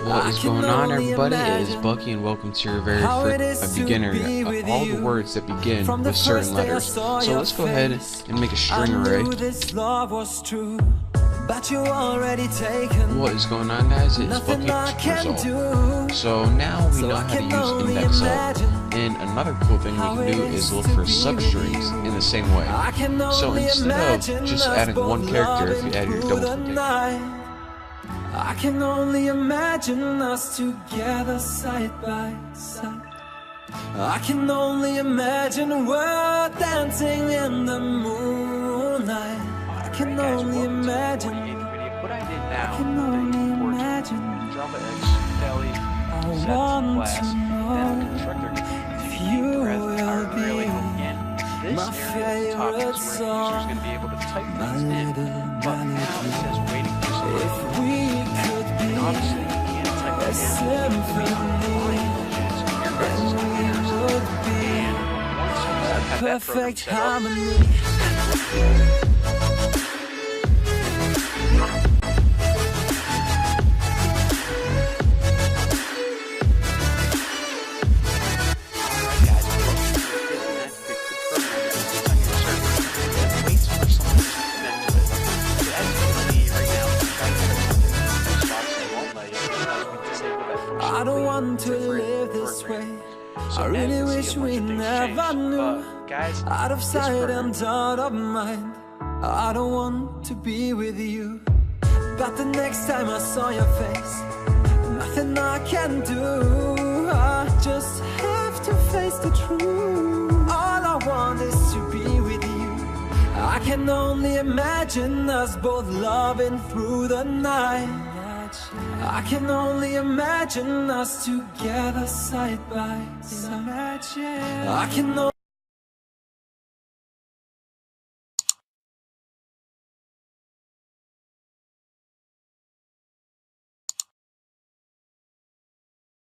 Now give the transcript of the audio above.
What is going on, everybody? It is Bucky, and welcome to your very first beginner of all the words that begin with certain letters. So let's go ahead and make a string array. What is going on, guys? It is Bucky result. So now we know how to use index up. And another cool thing we can do is look for substrings in the same way. So instead of just adding one character, if you add your double quotation, I can only imagine us together side by side. I can only imagine we're dancing in the moonlight. I can only imagine. I can only imagine. I want to know if you will be my favorite song, my little if we could be a symphony, then we would be a perfect harmony. I don't want to live this way. I really wish we never knew. Out of sight and out of mind. I don't want to be with you. But the next time I saw your face, nothing I can do. I just have to face the truth. All I want is to be with you. I can only imagine us both loving through the night. I can only imagine us together side by side. I can